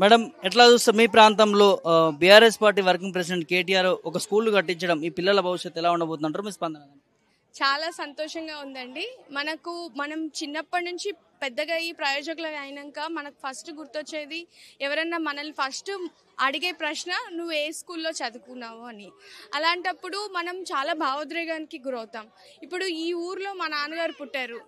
Madam ఎట్లా చూస్తే మీ ప్రాంతంలో BRS party working president KTR ఒక స్కూల్ కట్టించడం ఈ పిల్లల భవిష్యత్తు ఎలా ఉండబోతుందంటారు మీ స్పందన? చాలా సంతోషంగా ఉందండి. మనం చిన్నప్పటి నుంచి పెద్దగా ఈ ప్రయోజకులు అయినాక మనకు ఫస్ట్ గుర్తొచ్చేది ఎవరన్నా మనల్ని ఫస్ట్ అడిగే ప్రశ్న నువ్వు ఏ స్కూల్లో చదువుకున్నావు అని. అలాంటప్పుడు మనం చాలా భావోద్వేగానికి గురవుతాం. ఇప్పుడు ఈ ఊర్లో మా నాన్నగారు పుట్టారు,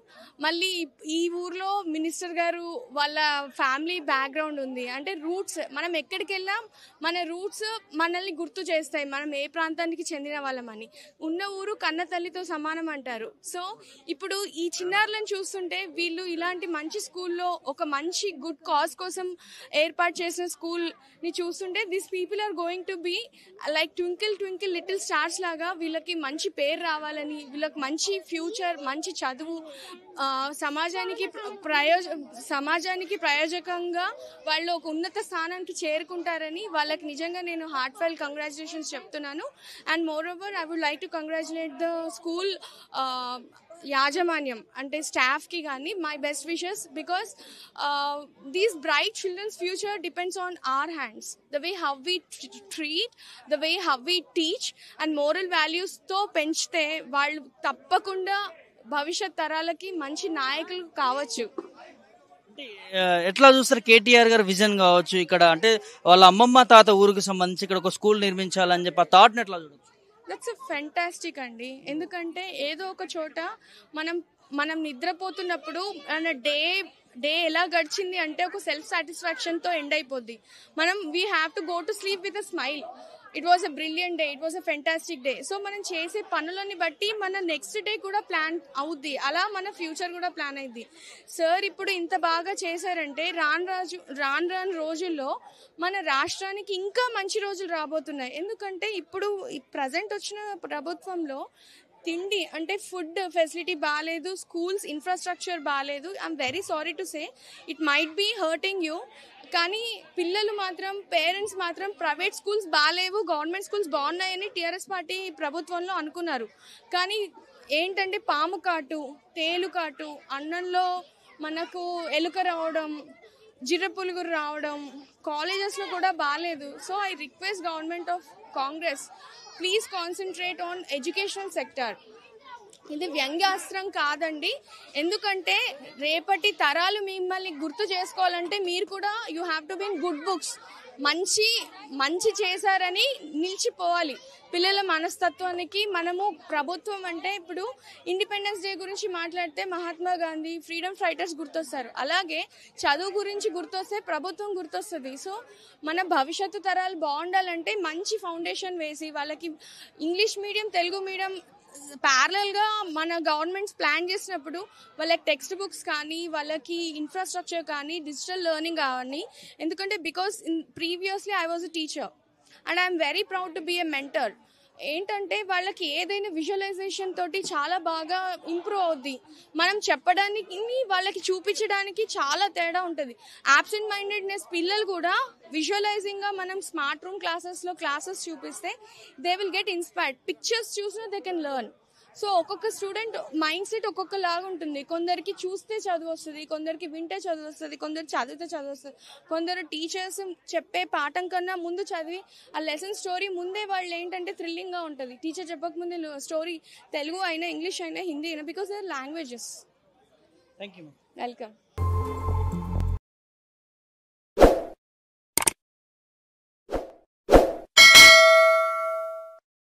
మళ్ళీ ఈ ఊర్లో మినిస్టర్ గారు వాళ్ళ ఫ్యామిలీ బ్యాక్గ్రౌండ్ ఉంది అంటే రూట్స్, మనం ఎక్కడికి వెళ్ళాం మన రూట్స్ మనల్ని గుర్తు చేస్తాయి మనం ఏ ప్రాంతానికి చెందిన వాళ్ళమని. ఉన్న ఊరు కన్న తల్లితో సమానం అంటారు. సో ఇప్పుడు ఈ చిన్నారులను చూస్తుంటే వీళ్ళు ఇలాంటి మంచి స్కూల్లో ఒక మంచి గుడ్ కాజ్ కోసం ఏర్పాటు చేసిన స్కూల్ని చూస్తుంటే this people are going to be like twinkle twinkle little stars లాగా. వీళ్ళకి మంచి పేరు రావాలని, వీళ్ళకి మంచి ఫ్యూచర్, మంచి చదువు, సమాజానికి ప్రయోజకంగా వాళ్ళు ఒక ఉన్నత స్థానానికి చేరుకుంటారని వాళ్ళకి నిజంగా నేను హార్ట్ ఫెల్ కంగ్రాచులేషన్స్ చెప్తున్నాను. And moreover I would like to congratulate the school యాజమాన్యం అంటే స్టాఫ్కి కానీ my best wishes because these bright children's future depends on our hands. The way how we treat, the way how we teach and moral వాల్యూస్తో పెంచితే వాళ్ళు తప్పకుండా భవిష్యత్ తరాలకి మంచి నాయకులు కావచ్చు. ఎట్లా చూస్తారు కేటీఆర్ గారు విజన్ కావచ్చు ఇక్కడ అంటే వాళ్ళ అమ్మమ్మ తాత ఊరికి సంబంధించి ఇక్కడ ఒక స్కూల్ నిర్మించాలని చెప్పి ఆ థాట్ని ఎట్లా చూడొచ్చు? దట్స్ ఎ ఫెంటాస్టిక్ అండి. ఎందుకంటే ఏదో ఒక చోట మనం నిద్రపోతున్నప్పుడు డే ఎలా గడిచింది అంటే ఒక సెల్ఫ్ సాటిస్ఫాక్షన్తో ఎండ్ అయిపోద్ది. We have to go to sleep with a smile. It was a brilliant day, it was a fantastic day. So మనం చేసే పనులని బట్టి మన నెక్స్ట్ డే కూడా ప్లాన్ అవుద్ది, అలా మన ఫ్యూచర్ కూడా ప్లాన్ అయింది. సార్ ఇప్పుడు ఇంత బాగా చేశారంటే రాను రోజుల్లో మన రాష్ట్రానికి ఇంకా మంచి రోజులు రాబోతున్నాయి. ఎందుకంటే ఇప్పుడు ప్రజెంట్ వచ్చిన ప్రభుత్వంలో తిండి అంటే ఫుడ్ ఫెసిలిటీ బాగాలేదు, స్కూల్స్ ఇన్ఫ్రాస్ట్రక్చర్ బాగాలేదు. I'm very sorry to say it might be hurting you, కానీ పిల్లలు మాత్రం పేరెంట్స్ మాత్రం ప్రైవేట్ స్కూల్స్ బాగాలేవు, గవర్నమెంట్ స్కూల్స్ బాగున్నాయని టీఆర్ఎస్ పార్టీ ప్రభుత్వంలో అనుకున్నారు. కానీ ఏంటంటే పాము కాటు, తేలు కాటు, అన్నంలో మనకు ఎలుక రావడం, జిర్ర పులుగురు రావడం, కాలేజెస్లో కూడా బాగాలేదు. So I request government of Congress, please concentrate on educational sector. ఇది వ్యంగ్యాస్త్రం కాదండి, ఎందుకంటే రేపటి తరాలు మిమ్మల్ని గుర్తు చేసుకోవాలంటే మీరు కూడా you have to be in good books. మంచి చేశారని నిలిచిపోవాలి. పిల్లల మనస్తత్వానికి మనము ప్రభుత్వం అంటే ఇప్పుడు ఇండిపెండెన్స్ డే గురించి మాట్లాడితే మహాత్మా గాంధీ, ఫ్రీడమ్ ఫైటర్స్ గుర్తొస్తారు. అలాగే చదువు గురించి గుర్తొస్తే ప్రభుత్వం గుర్తొస్తుంది. సో మన భవిష్యత్తు తరాలు బాగుండాలంటే మంచి ఫౌండేషన్ వేసి వాళ్ళకి ఇంగ్లీష్ మీడియం, తెలుగు మీడియం ప్యారలల్గా మన గవర్నమెంట్స్ ప్లాన్ చేసినప్పుడు వాళ్ళకి టెక్స్ట్ బుక్స్ కానీ, వాళ్ళకి ఇన్ఫ్రాస్ట్రక్చర్ కానీ, డిజిటల్ లెర్నింగ్ కానీ. ఎందుకంటే because previously I was a teacher and I'm very proud to be a mentor. ఏంటంటే వాళ్ళకి ఏదైనా విజువలైజేషన్ తోటి చాలా బాగా ఇంప్రూవ్ అవుద్ది. మనం చెప్పడానికి వాళ్ళకి చూపించడానికి చాలా తేడా ఉంటుంది. యాబ్సెంట్ మైండెడ్నెస్ పిల్లలు కూడా విజువలైజింగ్గా మనం స్మార్ట్ రూమ్ క్లాసెస్ చూపిస్తే they will get inspired. Pictures చూసినా దే కెన్ లెర్న్. సో ఒక్కొక్క స్టూడెంట్ మైండ్ సెట్ ఒక్కొక్కలాగా ఉంటుంది. కొందరికి చూస్తే చదువు వస్తుంది, కొందరికి వింటే చదువు వస్తుంది, కొందరు చదివితే చదువు వస్తుంది, కొందరు టీచర్స్ చెప్పే పాఠం కన్నా ముందు చదివి ఆ లెసన్ స్టోరీ ముందే వాళ్ళు ఏంటంటే థ్రిల్లింగ్గా ఉంటుంది. టీచర్ చెప్పకముందే స్టోరీ తెలుగు అయినా, ఇంగ్లీష్ అయినా, హిందీ అయినా, because they are languages. Thank you. Welcome.